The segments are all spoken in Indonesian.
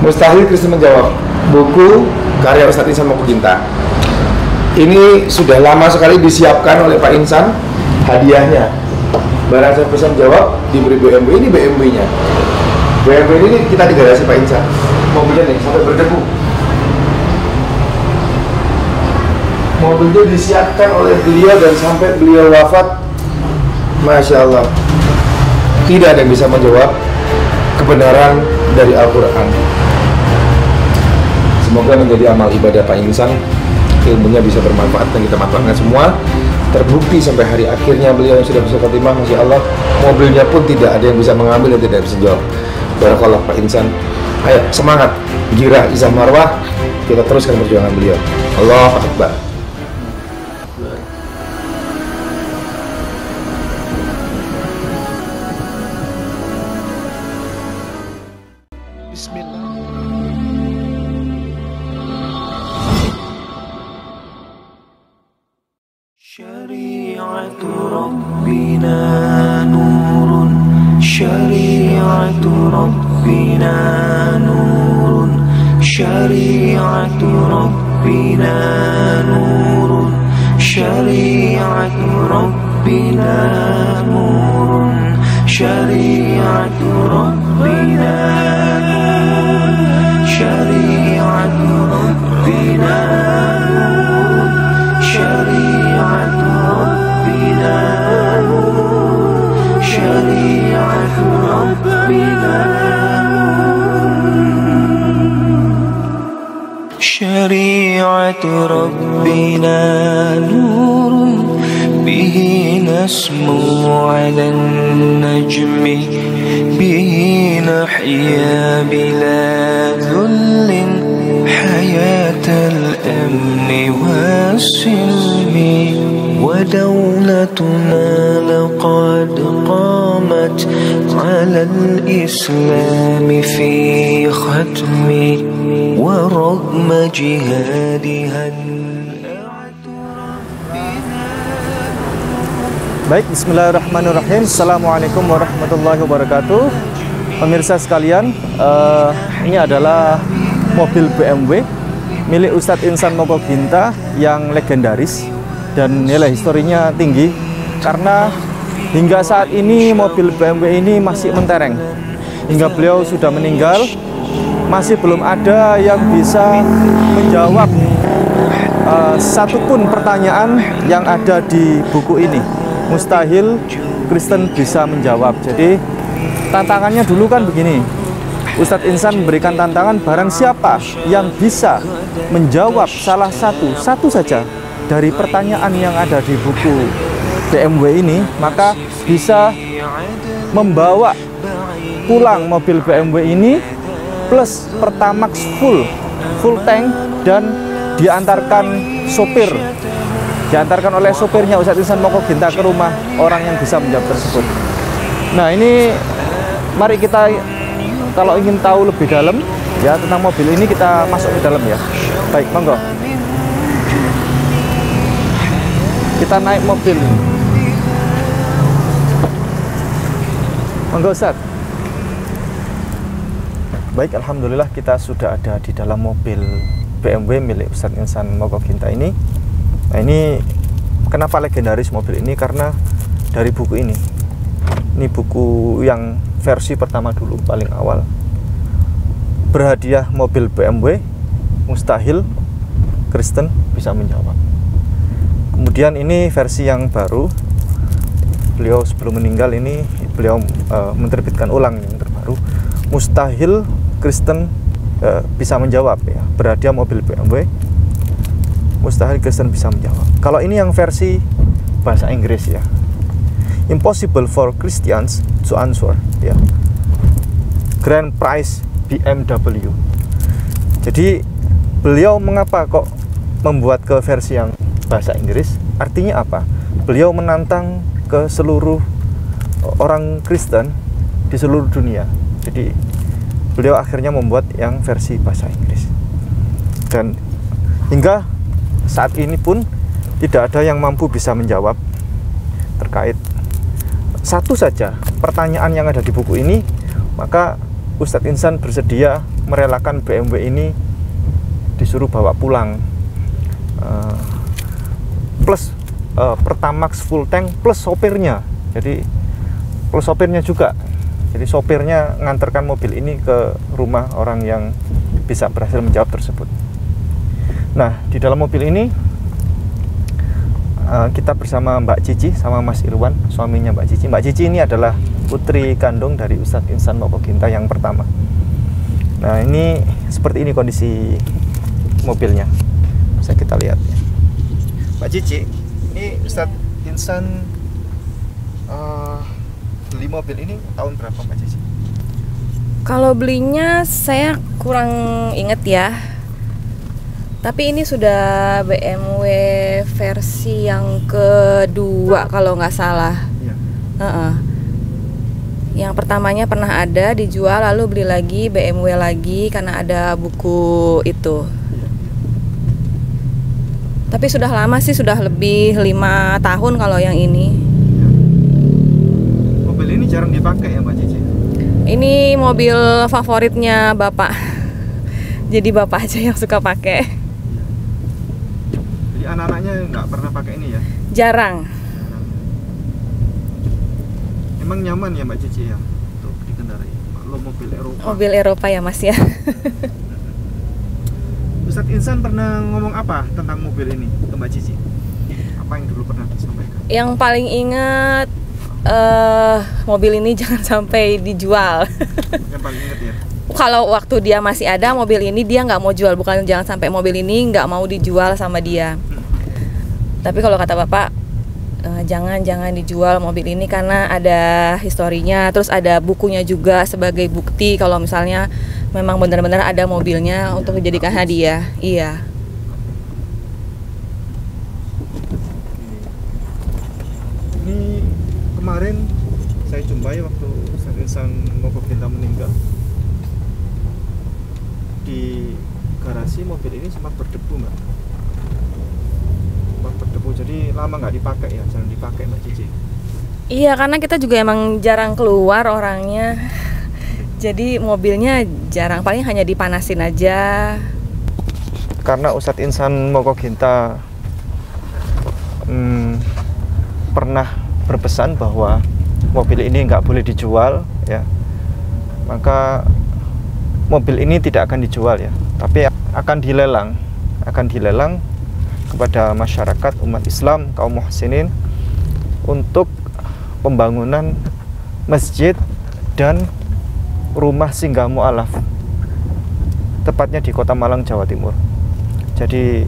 Mustahil Kristen menjawab, buku karya Ustadz Insan Mokoginta. Ini sudah lama sekali disiapkan oleh Pak Insan hadiahnya. Barang saya bisa menjawab, diberi BMW. Ini BMW-nya. BMW ini kita di garasi Pak Insan. Mobilnya nih sampai berdebu. Mobilnya disiapkan oleh beliau dan sampai beliau wafat, Masya Allah, tidak ada yang bisa menjawab kebenaran dari Al-Quran. Semoga menjadi amal ibadah Pak Insan, ilmunya bisa bermanfaat dan kita manfaatkan semua. Terbukti sampai hari akhirnya beliau yang sudah bisa khotimah, Masya Allah, mobilnya pun tidak ada yang bisa mengambil dan tidak bisa jawab. Barakallah Pak Insan. Ayo semangat, girah, izah marwah, kita teruskan perjuangan beliau. Allahu Akbar. Syari'atu Rabbina nurun, syari'atu Rabbina nurun, syari'atu Rabbina nurun, syari'atu Rabbina nurun, syari'atu Rabbina nurun, syari'atu Rabbina nurun, syari'atu Rabbina nurun, syari'atu Rabbina nurun, syari'atu Rabbina nurun, bihi nasmu 'alan najmi, bihi nahya bila dhullin hayatal amni was-silmi, wa dawlatuna laqad qamat 'ala al-islam fi khatmi, wa raghma jihadiha. Baik, bismillahirrahmanirrahim. Assalamualaikum warahmatullahi wabarakatuh. Pemirsa sekalian, ini adalah mobil BMW milik Ustadz Insan Mokoginta yang legendaris dan nilai historinya tinggi karena hingga saat ini mobil BMW ini masih mentereng. Hingga beliau sudah meninggal, masih belum ada yang bisa menjawab satupun pertanyaan yang ada di buku ini. Mustahil Kristen bisa menjawab. Jadi tantangannya dulu kan begini, Ustadz Insan memberikan tantangan, barang siapa yang bisa menjawab salah satu saja dari pertanyaan yang ada di buku BMW ini, maka bisa membawa pulang mobil BMW ini plus Pertamax full tank dan diantarkan oleh sopirnya Ustadz Insan Mokoginta ke rumah orang yang bisa menjawab tersebut. Nah, ini mari kita, kalau ingin tahu lebih dalam ya tentang mobil ini, kita masuk ke dalam ya. Baik, monggo. Kita naik mobil. Monggo Ustaz. Baik, alhamdulillah kita sudah ada di dalam mobil BMW milik Ustadz Insan Mokoginta ini. Nah, ini kenapa legendaris mobil ini? Karena dari buku ini. Ini buku yang versi pertama dulu, paling awal. Berhadiah mobil BMW, mustahil Kristen bisa menjawab. Kemudian ini versi yang baru. Beliau sebelum meninggal ini beliau menerbitkan ulang yang terbaru. Mustahil Kristen bisa menjawab ya. Berhadiah mobil BMW, mustahil Kristen bisa menjawab. Kalau ini yang versi bahasa Inggris ya. Impossible for Christians to answer ya. Grand Prize BMW. Jadi beliau mengapa kok membuat ke versi yang bahasa Inggris? Artinya apa? Beliau menantang ke seluruh orang Kristen di seluruh dunia. Jadi beliau akhirnya membuat yang versi bahasa Inggris. Dan hingga saat ini pun tidak ada yang mampu bisa menjawab terkait satu saja pertanyaan yang ada di buku ini. Maka Ustadz Insan bersedia merelakan BMW ini disuruh bawa pulang, plus Pertamax full tank plus sopirnya. Jadi plus sopirnya juga. Jadi sopirnya nganterkan mobil ini ke rumah orang yang bisa berhasil menjawab tersebut. Nah, di dalam mobil ini kita bersama Mbak Cici sama Mas Irwan, suaminya Mbak Cici. Mbak Cici ini adalah putri kandung dari Ustadz Insan Mokoginta yang pertama. Nah, ini seperti ini kondisi mobilnya. Bisa kita lihat ya. Mbak Cici, ini Ustadz Insan beli mobil ini tahun berapa Mbak Cici? Kalau belinya saya kurang inget ya. Tapi ini sudah BMW versi yang kedua kalau nggak salah. Iya. Yang pertamanya pernah ada dijual, lalu beli lagi BMW lagi karena ada buku itu. Tapi sudah lama sih, sudah lebih 5 tahun kalau yang ini. Mobil ini jarang dipakai ya Mbak Cici? Ini mobil favoritnya Bapak. Jadi Bapak aja yang suka pakai. Jadi anak-anaknya nggak pernah pakai ini ya? Jarang. Emang nyaman ya Mbak Cici ya untuk dikendarai? Lo mobil Eropa. Mobil Eropa ya Mas ya. Ustadz Insan pernah ngomong apa tentang mobil ini ke Mbak Cici? Apa yang dulu pernah disampaikan? Yang paling ingat mobil ini jangan sampai dijual. Yang paling ingat ya? Kalau waktu dia masih ada mobil ini dia nggak mau jual, bukan jangan sampai mobil ini nggak mau dijual sama dia. Tapi kalau kata Bapak jangan dijual mobil ini karena ada historinya, terus ada bukunya juga sebagai bukti kalau misalnya memang benar-benar ada mobilnya untuk dijadikan hadiah. Iya. Ini kemarin saya jumpai waktu Ustadz Insan Mokoginta meninggal, di garasi mobil ini sempat berdebu Mbak. Sempat berdebu, jadi lama nggak dipakai ya, jarang dipakai Mbak Cici. Iya, karena kita juga emang jarang keluar orangnya. Jadi mobilnya jarang, paling hanya dipanasin aja. Karena Ustadz Insan Mokoginta pernah berpesan bahwa mobil ini nggak boleh dijual ya, maka mobil ini tidak akan dijual ya, tapi akan dilelang kepada masyarakat umat Islam kaum muhsinin untuk pembangunan masjid dan rumah singgah mu'alaf, tepatnya di Kota Malang, Jawa Timur. Jadi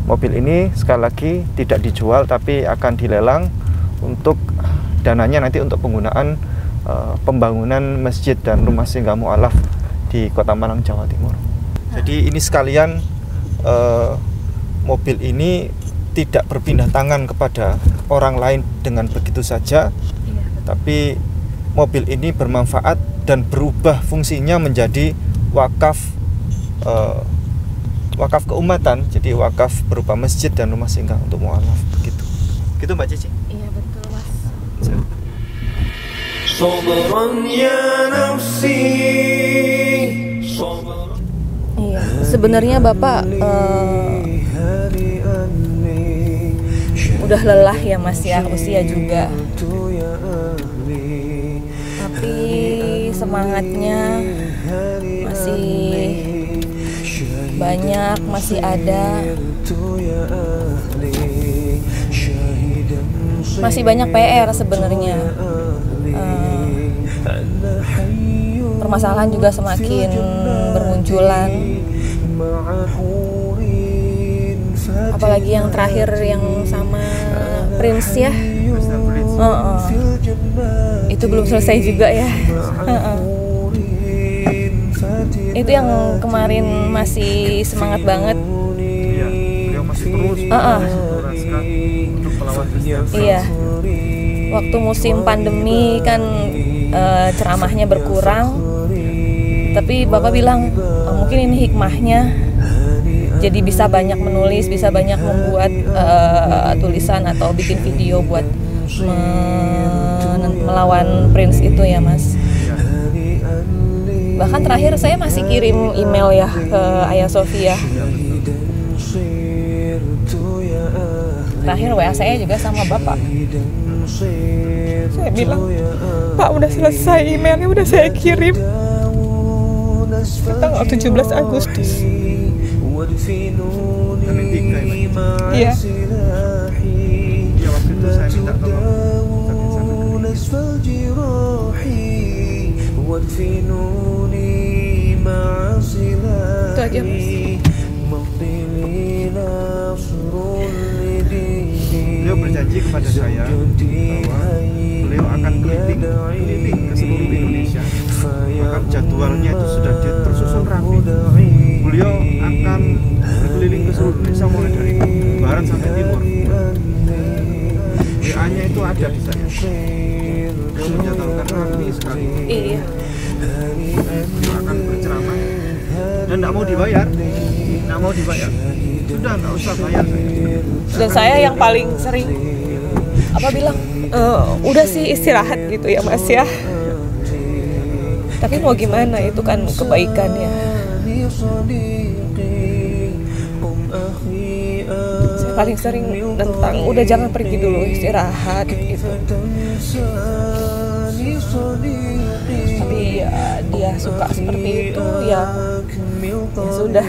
mobil ini sekali lagi tidak dijual tapi akan dilelang untuk dananya nanti untuk penggunaan pembangunan masjid dan rumah singgah mu'alaf di Kota Malang, Jawa Timur. Jadi ini sekalian mobil ini tidak berpindah tangan kepada orang lain dengan begitu saja, tapi mobil ini bermanfaat dan berubah fungsinya menjadi wakaf keumatan, jadi wakaf berupa masjid dan rumah singgah untuk mu'alaf, begitu. Gitu Mbak Cici? Iya betul Mas. Iya, sebenarnya Bapak udah lelah ya Mas ya, usia juga. Tapi semangatnya masih banyak, masih ada. Masih banyak PR sebenarnya. Permasalahan juga semakin bermunculan. Apalagi yang terakhir yang sama Prince ya. Itu belum selesai juga ya. Itu yang kemarin masih semangat banget. Iya, beliau masih terus untuk melawan Kristen. Iya. Waktu musim pandemi kan ceramahnya berkurang, tapi Bapak bilang mungkin ini hikmahnya, jadi bisa banyak menulis, bisa banyak membuat tulisan atau bikin video buat melawan Prince itu ya Mas. Bahkan terakhir saya masih kirim email ya ke Ayah Sofia. Terakhir WA saya juga sama Bapak. Saya bilang, Pak udah selesai, emailnya udah saya kirim tanggal 17 Agustus. Iya. Ya waktu itu saya minta tolong Itu aja Mas. Beliau berjanji kepada saya bahwa beliau akan keliling ke seluruh Indonesia. Bahkan jadwalnya itu sudah tersusun rapi. Beliau akan berkeliling ke seluruh Indonesia mulai dari barat sampai timur. WA-nya itu ada di saya. Beliau menjadwalkan rapi sekali. Iya. Beliau akan berceramah dan tidak mau dibayar. Sudah nggak usah bayar saya. Dan saya yang paling sering bilang udah sih istirahat gitu ya Mas ya. Tapi mau gimana, itu kan kebaikannya. Saya paling sering tentang udah jangan pergi dulu, istirahat gitu. Tapi ya dia suka seperti itu ya sudah.